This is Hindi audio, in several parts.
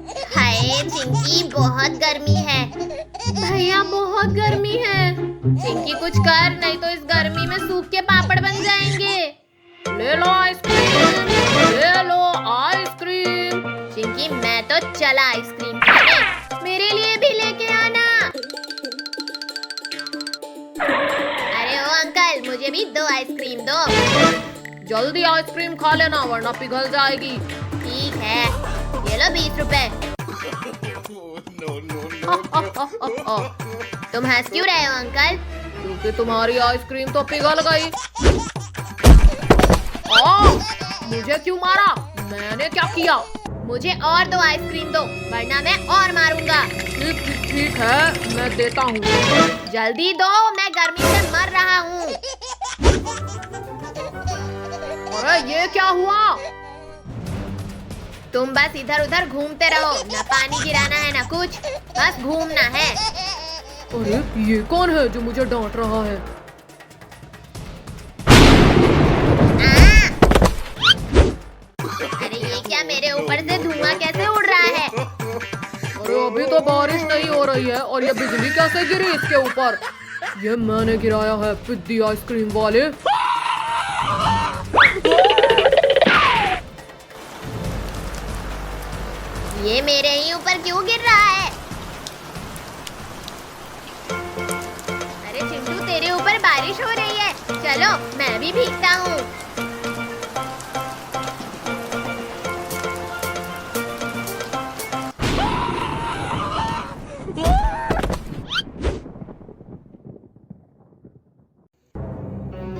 हाय चिंकी, बहुत गर्मी है। भैया बहुत गर्मी है। चिंकी कुछ कर, नहीं तो इस गर्मी में सूख के पापड़ बन जाएंगे। ले लो आइसक्रीम, ले लो आइसक्रीम। चिंकी मैं तो चला आइसक्रीम खाने, मेरे लिए भी लेके आना। अरे ओ अंकल, मुझे भी 2 आइसक्रीम दो। जल्दी आइसक्रीम खा लेना वरना पिघल जाएगी। ठीक है, ये लो 20 रुपए। तुम हंस क्यों रहे हो अंकल? क्योंकि तुम्हारी आइसक्रीम तो पिघल गई। मुझे क्यों मारा? मैंने क्या किया? मुझे और 2 आइसक्रीम दो, वरना मैं और मारूंगा। ठीक है, मैं देता हूँ। जल्दी दो, मैं गर्मी से मर रहा हूँ। अरे ये क्या हुआ? तुम बस इधर उधर घूमते रहो, न पानी गिराना है न कुछ, बस घूमना है। अरे ये कौन है जो मुझे डांट रहा है? अरे ये क्या, मेरे ऊपर से धुआं कैसे उड़ रहा है? अरे अभी तो बारिश नहीं हो रही है और ये बिजली कैसे गिरी इसके ऊपर? ये मैंने गिराया है, पिद्दी आइसक्रीम वाले। ये मेरे ही ऊपर क्यों गिर रहा है? अरे चिंटू, तेरे ऊपर बारिश हो रही है, चलो मैं भी भीगता हूँ।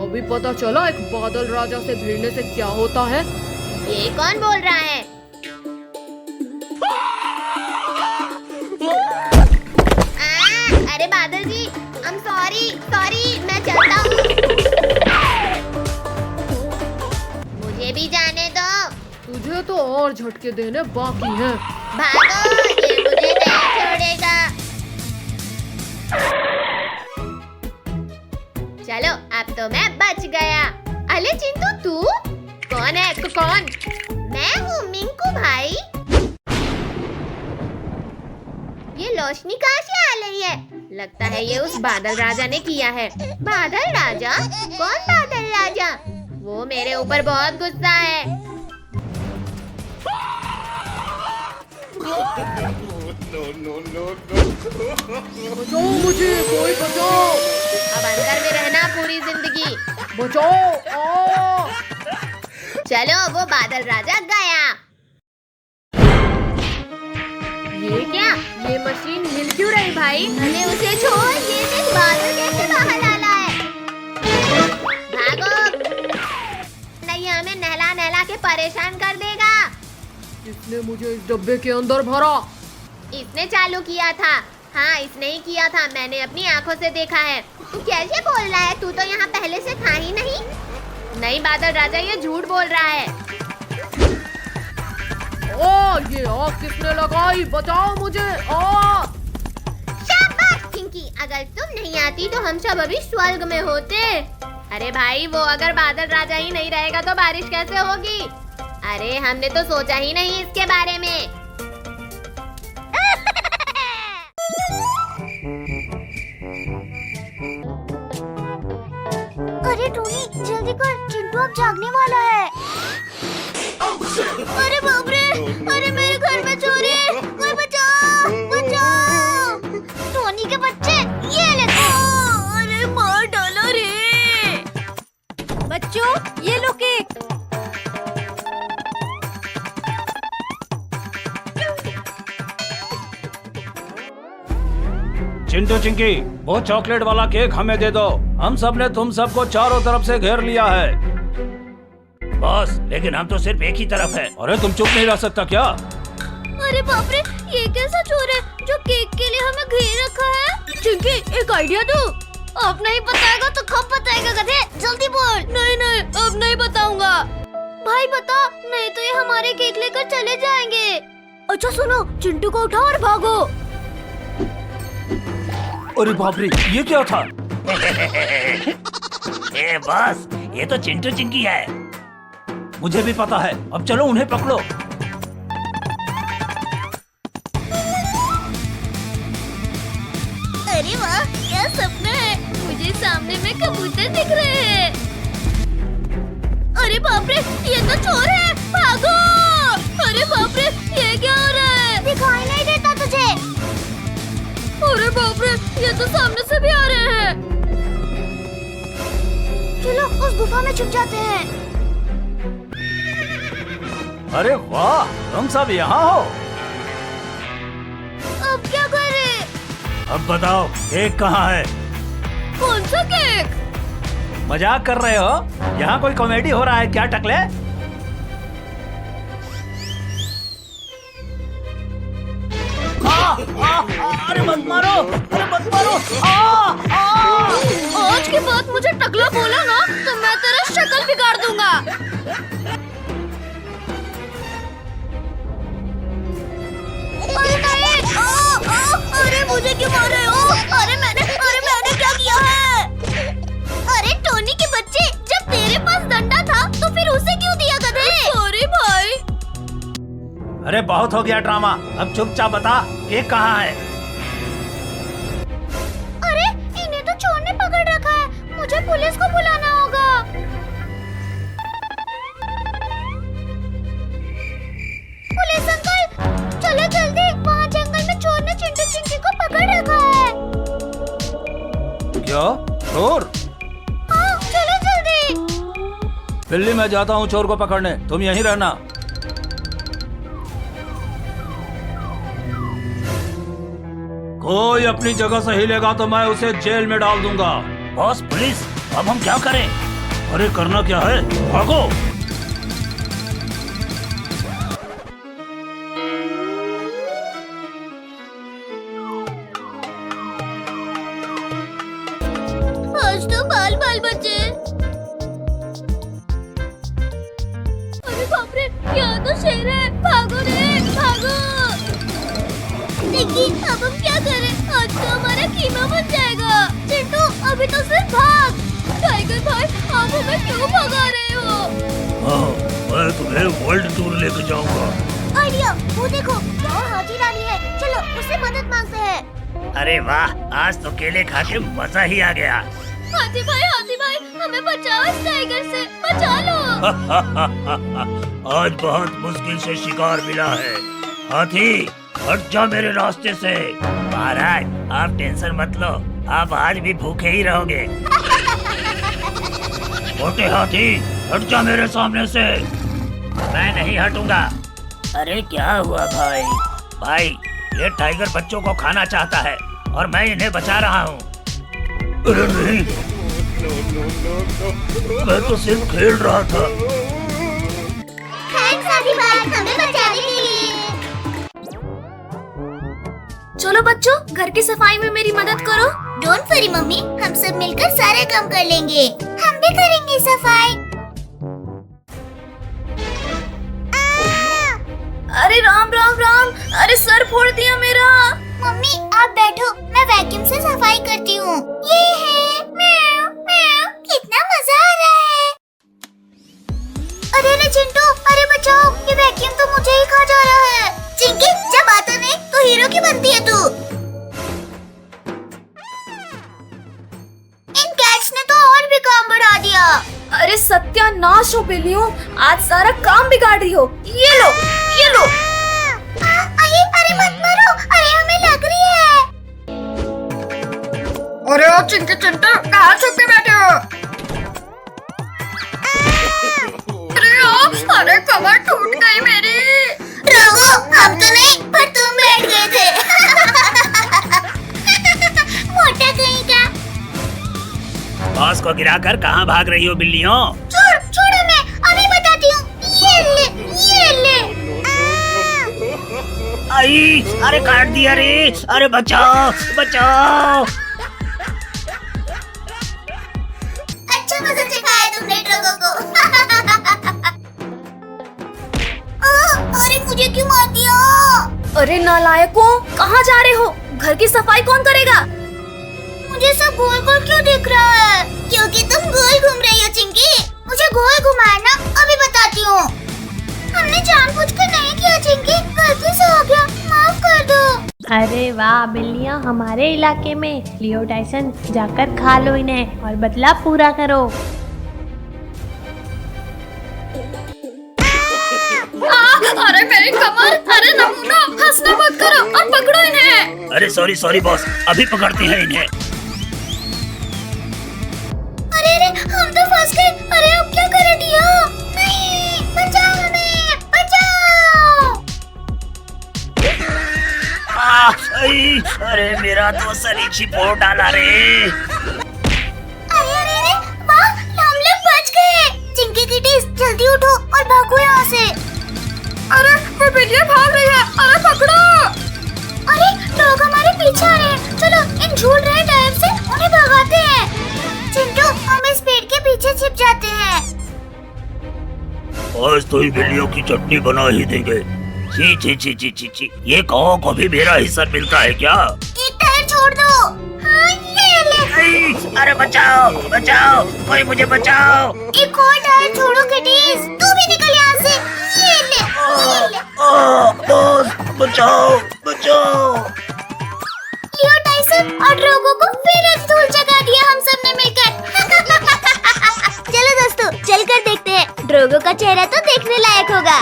अभी पता चला एक बादल राजा से भिड़ने से क्या होता है। ये कौन बोल रहा है? अरे बादल जी, सॉरी, मैं चलता हूँ। मुझे भी जाने दो। तुझे तो और झटके देने बाकी हैं। भागो, ये मुझे नहीं छोड़ेगा। चलो, अब तो मैं बच गया। अरे चिंटू, तू कौन है? कौन? मैं हूँ मिंकू भाई। ये रोशनी कहाँ से आ रही है? लगता है ये उस बादल राजा ने किया है। बादल राजा? कौन बादल राजा? वो मेरे ऊपर बहुत गुस्सा है। बचाओ मुझे, कोई बचाओ। अब अंदर में रहना पूरी जिंदगी। बचाओ। चलो, वो बादल राजा गया। ये क्या? ये मशीन हिल क्यों रही भाई? अरे उसे छोड़, ये देख बादल कैसे बाहर आला है। भागो, नहीं हमें नहला नहला के परेशान कर देगा। इसने मुझे इस डब्बे के अंदर भरा। इसने चालू किया था। हाँ, इसने ही किया था, मैंने अपनी आंखों से देखा है। तू कैसे बोल रहा है? तू तो यहाँ पहले से था ही नहीं। नहीं बादल राजा, ये झूठ बोल रहा है। ये आग किसने लगाई? बचाओ मुझे। शाबाश चिंकी, अगर तुम नहीं आती तो हम सब अभी स्वर्ग में होते। अरे भाई, वो अगर बादल राजा ही नहीं रहेगा तो बारिश कैसे होगी? अरे हमने तो सोचा ही नहीं इसके बारे में। अरे टोनी, जल्दी कर, चिंटू अब जागने वाला है। अरे बाप रे, अरे मेरे घर में चोरी, कोई बचाओ, बचाओ। टोनी के बच्चे, ये ले। अरे मार डाला रे। बच्चों, ये लो केक। चिंटू चिंकी, वो चॉकलेट वाला केक हमें दे दो। हम सब ने तुम सबको चारों तरफ से घेर लिया है। बॉस, लेकिन हम तो सिर्फ एक ही तरफ है। अरे तुम चुप नहीं रह सकता क्या? अरे बाप रे, ये कैसा चोर है जो केक के लिए हमें घेर रखा है? चिंकी, एक आइडिया दो। अब नहीं बताएगा तो कब बताएगा गधे? जल्दी बोल। नहीं, अब नहीं बताऊंगा। भाई बता, नहीं तो ये हमारे केक लेकर चले जाएंगे। अच्छा सुनो, चिंटू को उठाओ और भागो। अरे बाप रे, ये क्या था? ए बॉस, ये तो चिंटू चिंकी है। मुझे भी पता है। अब चलो उन्हें पकड़ो। सामने में कबूतर दिख रहे हैं। अरे बाप रे, ये तो चोर है, भागो! अरे बाप रे, ये क्या हो रहा है? दिखाई नहीं देता तुझे? अरे बाप रे, ये तो सामने से भी आ रहे हैं। चलो उस गुफा में छुप जाते हैं। अरे वाह, तुम सब यहाँ हो। अब क्या करें? अब बताओ केक कहाँ है? कौन सा केक? मजाक कर रहे हो? यहाँ कोई कॉमेडी हो रहा है क्या टकले? अरे मत मारो, अरे मत मारो! आज के बाद मुझे टकला बोला ना तो मैं तेरा शक्ल बिगाड़ दूंगा। अरे नहीं! अरे मुझे क्यों मार रहे हो? अरे मैंने क्या किया है? अरे टोनी के बच्चे, जब तेरे पास डंडा था तो फिर उसे क्यों दिया गधे? सॉरी भाई। अरे बहुत हो गया ड्रामा, अब चुपचाप बता केक कहाँ है? अरे इन्हें तो चोर ने पकड़ रखा है, मुझे पुलिस को बुलाना होगा। पुलिस अंकल, चलो जल्दी, वहाँ जंगल में चोर ने चिंटू चिंकी को पकड़ रखा है। क्या चोर? हाँ, चलो जल्दी। दिल्ली में जाता हूँ चोर को पकड़ने, तुम यहीं रहना। कोई अपनी जगह से हिलेगा तो मैं उसे जेल में डाल दूंगा। बॉस पुलिस, अब हम क्या करें? अरे करना क्या है, भागो! आज तो बाल बाल बचे। अरे बाप रे, यहाँ तो शेर है, भागो रे, भागो! देखिए, अब हम क्या करें? आज तो हमारा कीमा बन जाएगा। चिंटू, अभी तो सिर्फ भाग। टाइगर भाई, आप हमें क्यों भगा रहे हो? हाँ, मैं तुम्हें वर्ल्ड टूर लेके जाऊंगा। आइडिया, वो देखो, वहाँ हाथी रानी है। चलो, उससे मदद मांगते हैं। अरे वाह, आज तो केले खा के मजा ही आ गया। हाथी भाई, हमें बचाओ इस टाइगर से, बचा लो। आज बहुत मुश्किल से शिकार मिला है। हाथी, हट जा मेरे रास्ते से। महाराज, आप टेंशन मत लो, आप आज भी भूखे ही रहोगे। मोटे हाथी, हट जा मेरे सामने से। मैं नहीं हटूंगा। अरे क्या हुआ भाई? भाई, ये टाइगर बच्चों को खाना चाहता है और मैं इन्हें बचा रहा हूँ। अरे नहीं, मैं तो सिर्फ खेल रहा था। थैंक्स हाथी भाई, हमें बचाने के लिए। चलो बच्चों, घर की सफाई में मेरी मदद करो। डोंट वरी मम्मी, हम सब मिलकर सारे काम कर लेंगे। हम भी करेंगे सफाई। अरे राम राम राम, अरे सर फोड़ दिया मेरा। मम्मी आप बैठो, मैं वैक्यूम से सफाई करती हूँ। ये है म्याऊ म्याऊ, कितना मजा आ रहा है। अरे चिंटू, अरे बचाओ, ये वैक्यूम तो मुझे ही खा जा रहा है। चिंकी, जब आता नहीं तो हीरो की बनती है तू। इन कैट्स ने तो और भी काम बढ़ा दिया। अरे सत्यानाश हो बिल्लियों, आज सारा काम बिगाड़ रही हो। ये लो, ये लो। अरे मत मारो, अरे हमें लग रही है। अरे ओ चिंकी चिंटू, कहाँ छुप के बैठे हो? अरे कमर टूट गई मेरी। रघु, हम तो नहीं, पर तुम बैठ गए थे। मोटा कहीं का। बॉस को गिराकर कहाँ भाग रही हो बिल्लियों? छोड़ो, मैं अभी बताती हूँ। ये ले। आई, अरे काट दिया रे। अरे बचाओ, बचाओ। अच्छा मजा चखाया तुमने ड्रगो को। अरे मुझे क्यों मार दिया? अरे नालायकों, कहाँ जा रहे हो? घर की सफाई कौन करेगा? मुझे सब गोल गोल क्यों दिख रहा है? क्योंकि तुम गोल घूम रही हो चिंकी। मुझे गोल घुमाना, अभी बताती हूँ। हमने जानबूझकर नहीं किया चिंकी, गलती से हो गया, माफ कर दो। अरे वाह बिल्लियाँ हमारे इलाके में। लियो टाइसन जाकर खा लो इन्हें और बदला पूरा करो। अरे मेरी कमर, अरे नमूना, हंसना मत करो और पकड़ो इन्हें। अरे सॉरी सॉरी बॉस, अभी पकड़ते हैं इन्हें। अरे अरे हम तो फंस गए। अरे अब क्या करें डियो? नहीं, बचाओ हमें, बचाओ। अरे मेरा तो सर छिपोड़ डाला रे। अरे अरे अरे वाह, हम लोग बच गए। चिंकी किटीज जल्दी उठो और भागो यहाँ से। अरे वो बिल्लियाँ भाग रही है, अरे पकड़ो। अरे लोग हमारे पीछे आ रहे हैं। चलो इन झूल रहे टायर से उन्हें भगाते हैं। चिंटू हम इस पेड़ के पीछे छिप जाते हैं। आज तो इन बिल्लियों की चटनी बना ही देंगे। छी छी छी छी छी छी, ये कहो को भी मेरा हिस्सा मिलता है क्या? एक टायर छोड़ दो। हाँ ये ले। अरे बचाओ बचाओ, कोई मुझे बचाओ। एक और टायर छोड़ो किटीज, तू भी निकल यहाँ से। ये ले, ये ले। बॉस बचाओ बचाओ। लियो टाइसन और ड्रोगो को फिर एक धूल जगा दिया हम सब ने मिलकर। चलो दोस्तों चलकर देखते हैं। ड्रोगो का चेहरा तो देखने लायक होगा।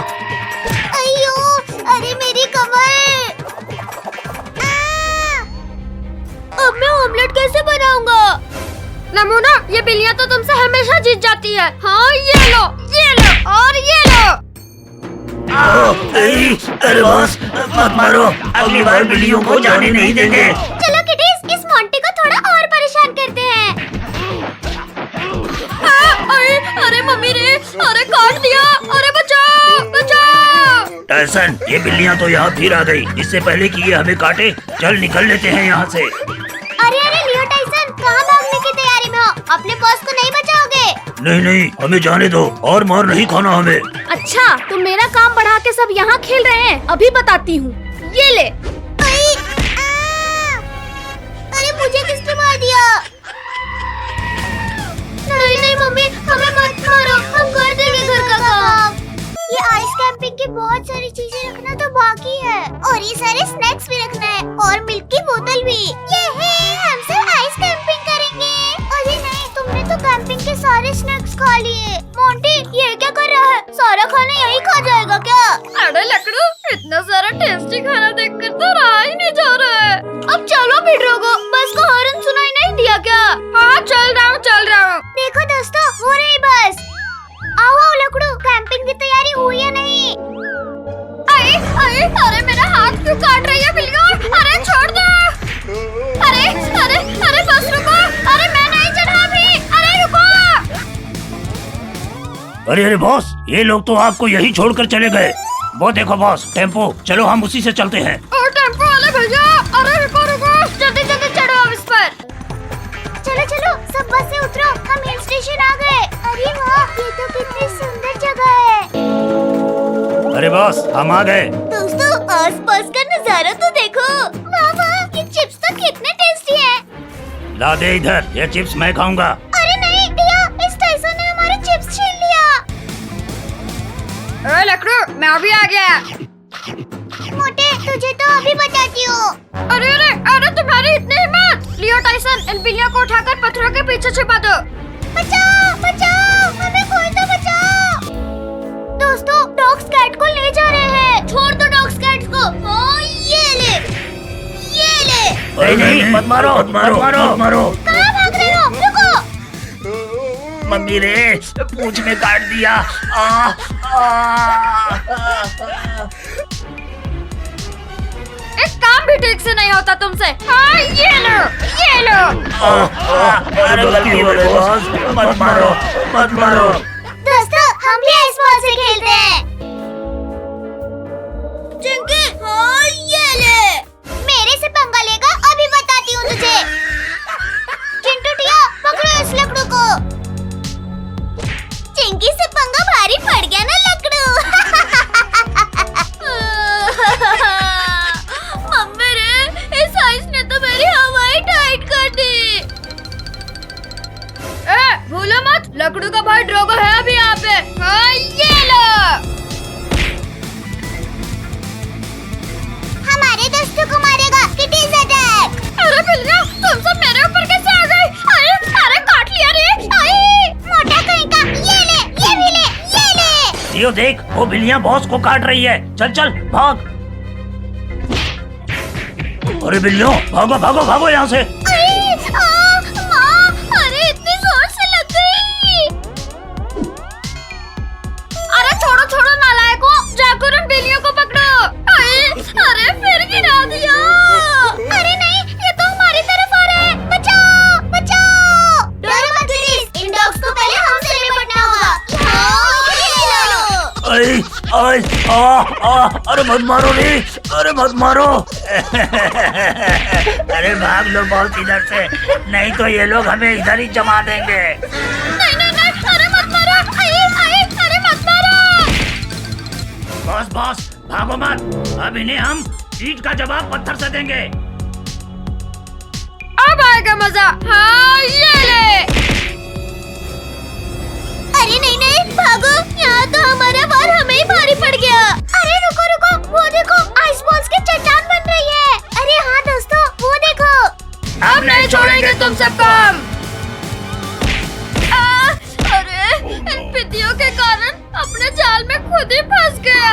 अयो, अरे मेरी कमर। अब मैं ऑमलेट कैसे बनाऊंगा? नमूना, ये बिल्लियाँ तो तुमसे हमेशा जीत जाती है। हाँ ये लो और ये लो। अरे बॉस मत मारो, अगली बार बिल्लियों को जाने नहीं देंगे। चलो किटीज इस मोंटी को थोड़ा और परेशान करते हैं। अरे मम्मी रे, अरे काट दिया। अरे बचाओ बचाओ। टाइसन, ये बिल्लियाँ तो यहाँ फिर आ गई। इससे पहले कि ये हमें काटे, चल निकल लेते हैं यहाँ से। अरे अरे लियो टाइसन कहाँ भागने की तैयारी में हो? अपने बॉस को नहीं बचाओगे? नहीं नहीं, हमें जाने दो और मार नहीं खाना हमें। अच्छा तुम मेरा काम बढ़ा के सब यहाँ खेल रहे हैं, अभी बताती हूँ। ये ले। अरे मुझे किसने मार दिया? नहीं नहीं मम्मी, हमें मत मारो, हम कर देंगे घर का काम। ये आइस कैंपिंग की बहुत सारी चीजें रखना तो बाकी है और ये सारे स्नैक्स भी रखना है और मिल्क की बोतल भी। ये है, हम सिर्फ आइस कैंपिंग करेंगे। अरे नहीं, तुमने तो कैंपिंग के सारे स्नैक्स खा लिए। मोंटी ये क्या कर रहा है? सारा खाना यही खा जाएगा क्या? अरे लकड़ू, इतना सारा टेस्टी खाना देखकर तो रहा ही नहीं जा रहा है। अब चलो फिर रोगो, बस को हॉर्न सुनाई नहीं दिया क्या? हाँ चल रहा हूँ। देखो दोस्तों, हो रही बस। आओ आओ लकड़ू, कैंपिंग की तैयारी हुई या नहीं? अरे मेरा हाथ क्यों काट रही है बिल्लियाँ? अरे छोड़ दो। अरे बस रुको। अरे मैं नहीं चढ़ा अभी। अरे रुको। अरे बॉस, ये लोग तो आपको यही छोड़कर चले गए। वो देखो बॉस, टेम्पो, चलो हम उसी से चलते हैं। और टेम्पो वाले भैया, अरे रुको जल्दी चढ़ो अब इस पर। चलो चलो सब बस से उतरो, हम हिल स्टेशन आ गए। अरे वाह, ये तो कितनी सुंदर जगह है। अरे बॉस हम आ गए। दोस्तों आसपास का नजारा तो देखो। वाह वाह, ये चिप्स तो कितने टेस्टी है। ला दे इधर, ये चिप्स मैं खाऊंगा। अरे नहीं भैया, इस टाइसन ने हमारे चिप्स छीन लिया। अरे लकड़ू, मैं अभी आ गया। मोटे तुझे तो अभी बताती हूँ। अरे तुम्हारी इतनी हिम्मत। लियो टाइसन, इन बिल्लियों को उठाकर पत्थरों के पीछे छिपा दो। बचाओ बचाओ, हमें कोई तो बचाओ। दोस्तों डॉग्स कैट को ले जा रहे हैं। छोड़ दो डॉग्स कैट्स को। हाँ ये ले। नहीं मत मारो। कहाँ भाग रहे हो? रुको। मम्मी रे, पूंछ में काट दिया। एक काम भी ठीक से नहीं होता तुमसे। हाँ ये लो। अरे गलती हो गई बॉस, मत मारो। दोस्तों हम भी आइस बॉल से खेलते हैं। चिंकी, हाँ ये ले। मेरे से पंगा लेगा, अभी बताती हूँ तुझे। चिंटू टिया, पकड़ो इस लकड़ू को। चिंकी से पंगा भारी पड़ गया ना लकड़ू। मम्मी रे, इस आइस ने तो मेरी हवाई टाइट कर दी। भूलो मत, लकड़ू का भाई ड्रोगो है अभी यहाँ पे। हाँ ये लो। लियो देख, वो बिल्लियाँ बॉस को काट रही है। चल चल भाग। अरे बिल्लियों भागो भागो भागो यहाँ से। माँ, अरे इतनी जोर से लग गई। अरे छोड़ो छोड़ो नालायकों, जाकर उन बिल्लियों को पकड़ो। अरे फिर गिरा दिया। अरे नहीं, ये तो हमारी तरफ आ रहे हैं। बचाओ बचाओ। डरो मत प्लीज, इन डॉग्स को पहले हमसे निपटना होगा। आई आई अरे मत मारो रे, अरे मत मारो। अरे भाग लो बॉस इधर से, नहीं तो ये लोग हमें इधर ही जमा देंगे। नहीं, अरे मत मारो। अरे मत मारो। बॉस बॉस भागो मत, अब इन्हें हम ईंट का जवाब पत्थर से देंगे। अब आएगा मजा। हाँ ये ले। अरे नहीं, भागो, यहाँ तो हमारा वार हमें ही भारी पड़ गया। अरे रुको, वो देखो आइस बॉल्स की चट्टान बन रही है। अरे हाँ दोस्तों, वो देखो। अब नहीं छोड़ेंगे तुम सबको हम। अरे इन पितियों के कारण अपने जाल में खुद ही फंस गया।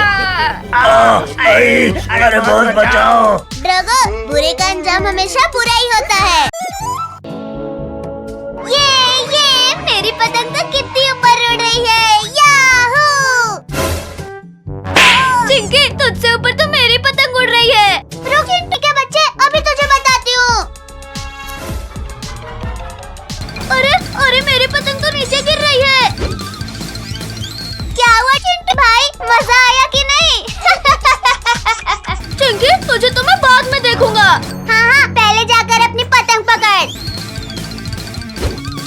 अरे बॉस बचाओ। ड्रैगो, बुरे का अंजाम हमेशा बुरा ही होता है। ये मेरी पतंग तो कितनी ऊपर उड़ रही है। याहू! चिंकी, तुझसे ऊपर तो मेरी पतंग उड़ रही है। रुक चिंटी के बच्चे, अभी तुझे बताती हूँ। अरे मेरी पतंग तो नीचे गिर रही है। क्या हुआ चिंटी भाई, मजा आया कि नहीं? चिंकी, तुझे तो मैं बाद में देखूंगा। हाँ, पहले जाकर अपनी पतंग पकड़।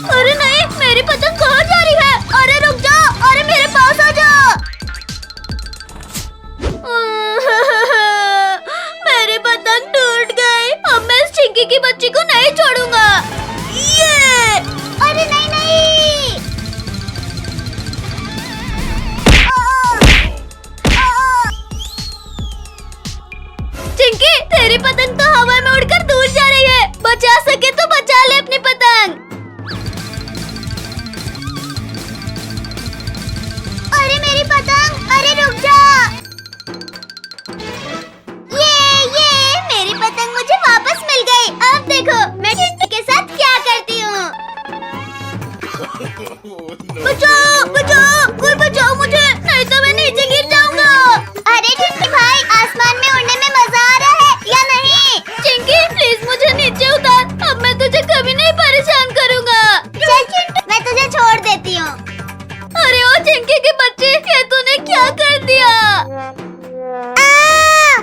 अरे नहीं, मेरी पतंग कहाँ जा रही है? अरे रुक जाओ, अरे मेरे पास आ जाओ। मेरी पतंग टूट गई। अब मैं इस चिंकी की बच्ची को नहीं छोड़ूंगा। ये अरे नहीं। चिंकी, तेरी पतंग तो हवा में उड़कर दूर जा रही है। बचा सके तो बचा ले अपनी पतंग। अरे मेरी पतंग, अरे रुक जा। ये मेरी पतंग मुझे वापस मिल गई। अब देखो मैं चिंटी के साथ क्या करती हूँ। बचाओ, कोई बचाओ मुझे, नहीं तो मैं नीचे गिर जाऊंगा। अरे चिंटी भाई, आसमान में उड़ने में मजा आ रहा है या नहीं? चिंकी प्लीज मुझे नीचे उतार, अब मैं तुझे कभी नहीं परेशान करूंगा। चल चिंटी, मैं तुझे छोड़ देती हूँ। अरे ओ चिंकी के बच्चे, ये तूने क्या कर दिया?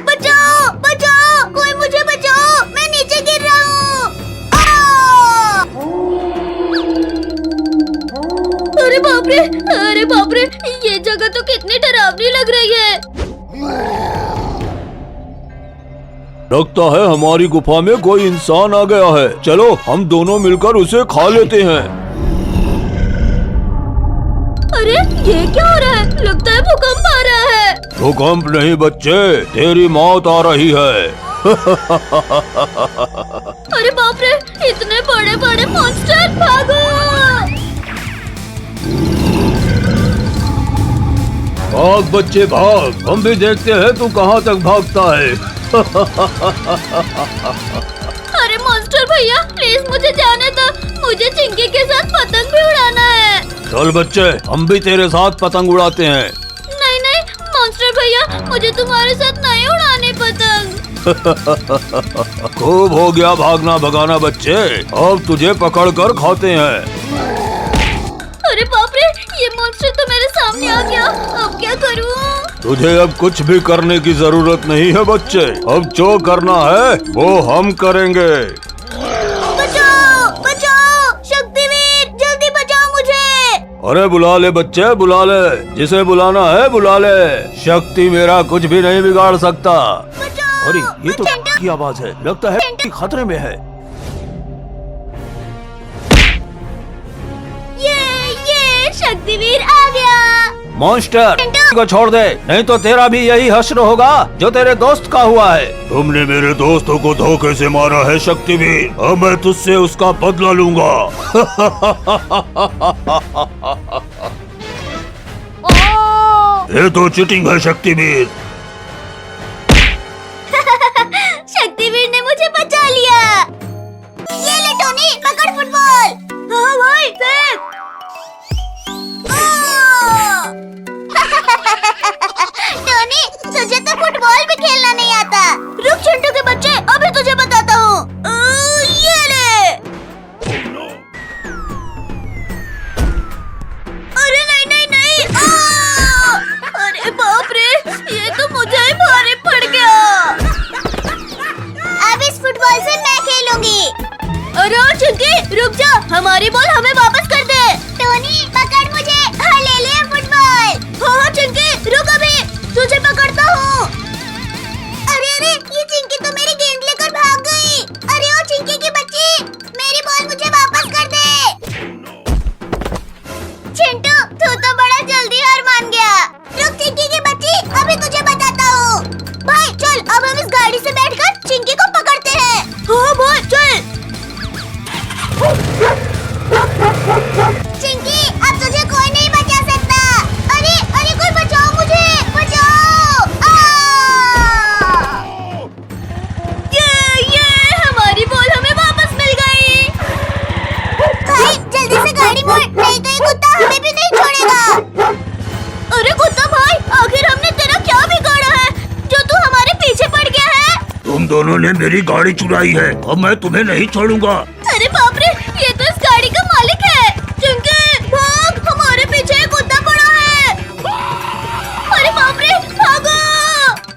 बचाओ, कोई मुझे बचाओ, मैं नीचे गिर रहा हूँ। अरे बाप रे, ये जगह तो कितनी डरावनी लग रही है। लगता है हमारी गुफा में कोई इंसान आ गया है। चलो हम दोनों मिलकर उसे खा लेते हैं। अरे ये क्या हो रहा है? लगता है भूकंप आ रहा है। भूकंप नहीं बच्चे, तेरी मौत आ रही है। अरे बाप रे, इतने बड़े बड़े मॉन्स्टर, भागो! भाग बच्चे भाग, हम भी देखते हैं तू कहाँ तक भागता है। अरे मॉन्स्टर भैया, प्लीज मुझे जाने दो, मुझे चिंकी के साथ पतंग भी उड़ाना है। चल बच्चे, हम भी तेरे साथ पतंग उड़ाते हैं। नहीं मॉन्स्टर भैया, मुझे तुम्हारे साथ नहीं उड़ाने पतंग। खूब हो गया भागना भगाना बच्चे, अब तुझे पकड़ कर खाते हैं। अरे बाप रे, ये मॉन्स्टर तो मेरे सामने आ गया, अब क्या करूं? तुझे अब कुछ भी करने की जरूरत नहीं है बच्चे, अब जो करना है वो हम करेंगे। बचाओ, शक्तिवीर, जल्दी बचाओ मुझे। अरे बुला ले बच्चे, बुला ले, जिसे बुलाना है बुला ले, शक्ति मेरा कुछ भी नहीं बिगाड़ सकता। अरे ये तो की आवाज है, लगता है कि खतरे में है। ये शक्तिवीर आ गया। मॉन्स्टर को छोड़ दे, नहीं तो तेरा भी यही हश्र होगा जो तेरे दोस्त का हुआ है। तुमने मेरे दोस्तों को धोखे से मारा है शक्तिवीर, अब मैं तुझसे उसका बदला लूंगा। ये तो चीटिंग है शक्तिवीर। शक्तिवीर ने मुझे बचा लिया। ये ले टोनी, पकड़ फुटबॉल। हाँ भाई, फेंक। टोनी, तुझे तो फुटबॉल भी खेलना नहीं आता। रुक चिंटू के बच्चे, अभी तुझे बताता हूँ। ये ले। अरे नहीं नहीं नहीं। अरे बाप रे, ये तो मुझे ही भारी पड़ गया। अब इस फुटबॉल से मैं खेलूंगी। अरे चिंकी, रुक जा, हमारी बॉल हमें वापस कर दे। टोनी, पकड़ मुझे। हाँ, ले ले फुटबॉल। हाँ चिंकी, रुक अभी, तुझे पकड़ता हूँ। अरे अरे, ये चिंकी तो मेरी गेंद लेकर भाग गई। अरे ओ चिंकी की बच्ची, मेरी बॉल मुझे वापस कर दे। चिंटू, तू तो बड़ा जल्दी हार मान गया। रुक चिंकी की बच्ची, अभी तुझे बताता हूँ। भाई चल, अब हम इस गाड़ी से बैठकर चिंकी को पकड़ते हैं। हाँ भाई चल। चिंकी, अब तुझे कोई नहीं बचा सकता। अरे अरे, कोई बचाओ मुझे, बचाओ। ये हमारी बॉल हमें वापस मिल गई। भाई जल्दी से गाड़ी मोड़, नहीं तो ये कुत्ता हमें भी नहीं छोड़ेगा। अरे कुत्ता भाई, आखिर हमने तेरा क्या बिगाड़ा है जो तू हमारे पीछे पड़ गया है? तुम दोनों ने मेरी गाड़ी चुराई है, अब मैं तुम्हें नहीं छोड़ूंगा। अरे बाप रे, ये तो इस गाड़ी का मालिक है। चिंकी भाग, हमारे पीछे एक कुत्ता पड़ा है। अरे बाप रे, भागो।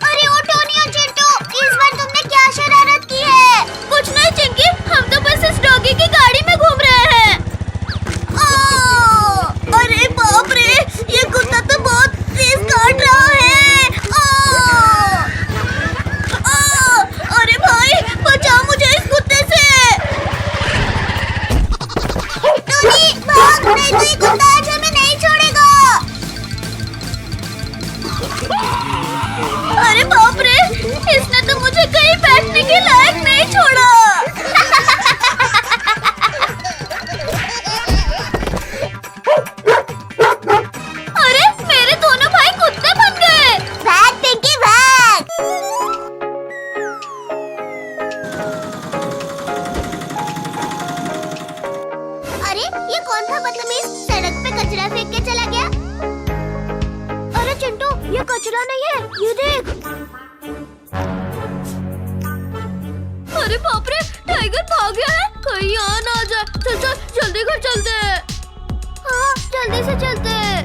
अरे ओ टोनी और चिंटू, इस बार तुमने क्या शरारत की है? कुछ नहीं चिंकी, हम तो बस इस डॉगी की गाड़ी में घूम रहे हैं। अरे बाप रे, ये कुत्ता तो बहुत तेज काट रहा है। अरे भाई, बचाओ मुझे इस कुत्ते से। टोनी भाग, नहीं तो ये कुत्ता आज हमें नहीं छोड़ेगा। अरे बाप रे, इसने तो मुझे कहीं बैठने के लायक नहीं छोड़ा। अरे मेरे दोनों भाई कुत्ते बन गए। भाग पिंकी भाग। अरे ये कौन था बदतमीज, सड़क पे कचरा फेंक के चला गया। अरे चिंटू, ये कचरा नहीं है, ये देख। अरे बाप रे, टाइगर भाग गया है, कहीं यहाँ ना आ जाए। चल चल, जल्दी घर चलते हैं। हाँ जल्दी से चलते हैं।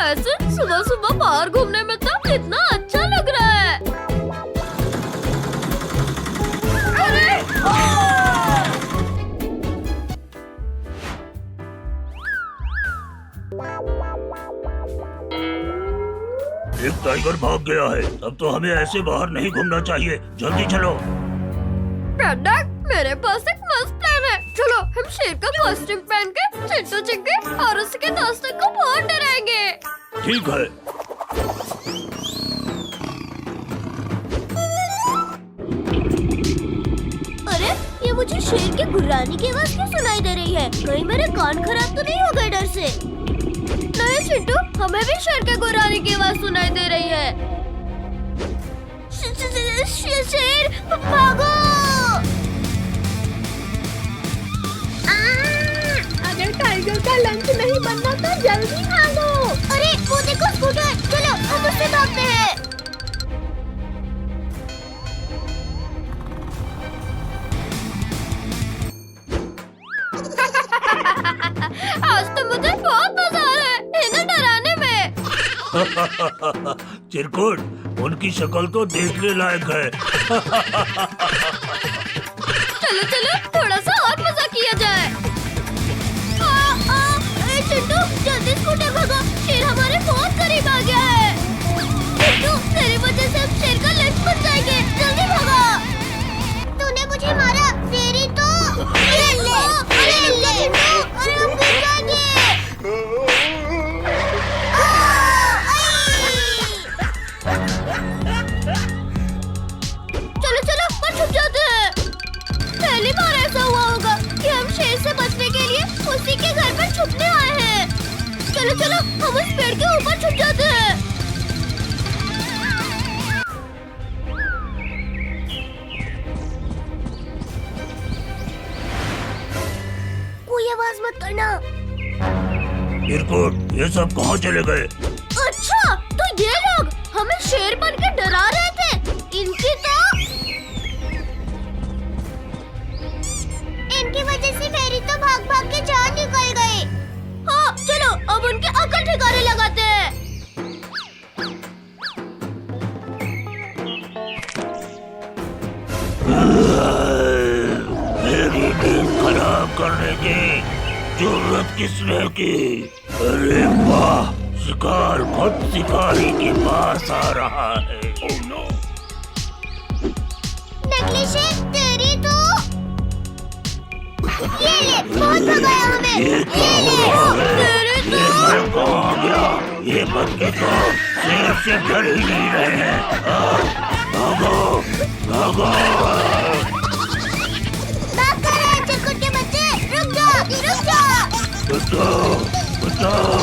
ऐसे सुबह सुबह बाहर घूमने में तो कितना अच्छा लग रहा है। अरे एक टाइगर भाग गया है, अब तो हमें ऐसे बाहर नहीं घूमना चाहिए। जल्दी चलो। मेरे पास एक मस्त प्लान है। चलो हम शेर का कॉस्ट्यूम पहन के चिंटू चिंकी और उसके दोस्तों को बहुत डराएंगे। ठीक है। अरे ये मुझे शेर के गुर्राने की आवाज क्यों सुनाई दे रही है? कहीं मेरे कान खराब तो नहीं हो गए डर से? नहीं चिंटू, हमें भी शेर के गुर्राने की आवाज सुनाई दे रही है। शेर भागो। अगर टाइगर का लंच नहीं बनना तो जल्दी भागो। अरे वो देखो स्कूटर, चलो हम उससे भागते हैं। आज तो मुझे बहुत मजा आ रहा है इन्हें डराने में। चिरकुट, उनकी शक्ल तो देखने लायक है। चलो चलो, थोड़ा सा और मजा किया जाए। चिंटू जल्दी स्कूटर भगाओ, शेर हमारे बहुत करीब आ गया है। चिंटू तेरी वजह से हम शेर का लंच बन जाएंगे, जल्दी भगा। तूने मुझे मारा, तेरी तो अरे हम गिर जाएंगे। चलो चलो पर छुप जाते हैं। पहली बार ऐसा हुआ होगा कि हम शेर से बचने के लिए उसी के घर पर छुपने आए हैं। चलो चलो ये सब कहाँ चले गए? अच्छा, तो ये लोग हमें शेर बन के डरा रहे थे। इनकी वजह से मेरी तो भाग भाग के जान निकल गई। हाँ, चलो अब उनके अकल ठिकाने लगाते हैं। मेरी नींद खराब करने की जरूरत किसने की? अरे वाह, शिकार खुद शिकारी के पास आ रहा है। Oh no. नकली शेर तेरी तो ये ले, बहुत भगाया हमें। ये मैं कहाँ गया? ये बच्चे तो शेर से डर ही नहीं रहे हैं। भागो भागो। भाग कर रहे हैं चिरकुट के बच्चे। रुक जा। बचाओ बचाओ।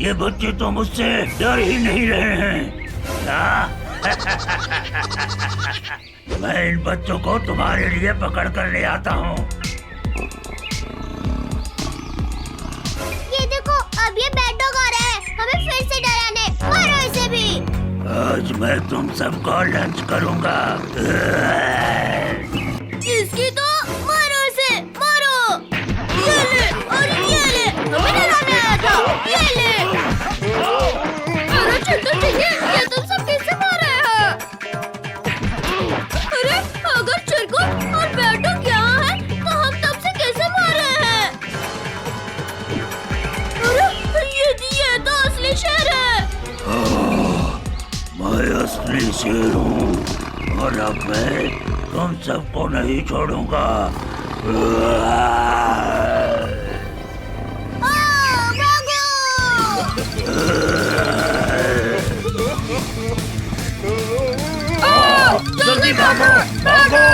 ये बच्चे तो मुझसे डर ही नहीं रहे हैं। मैं इन बच्चों को तुम्हारे लिए पकड़ कर ले आता हूँ। ये देखो, अब ये बैड डॉग आ रहा है हमें फिर से डराने। मारो इसे भी। आज मैं तुम सबको लंच करूँगा। इसकी तो मारो इसे, मारो। ये ले और ये ले, हमें डराने आया था। ये ले। अरे चिंटू चिंकी, ये तुम सब किससे मार रहे हो? अरे अगर चिरकुट और बैड डॉग यहाँ है तो हम तब से कैसे मार रहे हैं? अरे ये तो असली शेर है। मैं असली शेर हूँ और अब मैं तुम सबको नहीं छोड़ूंगा। जल्दी भागो, भागो।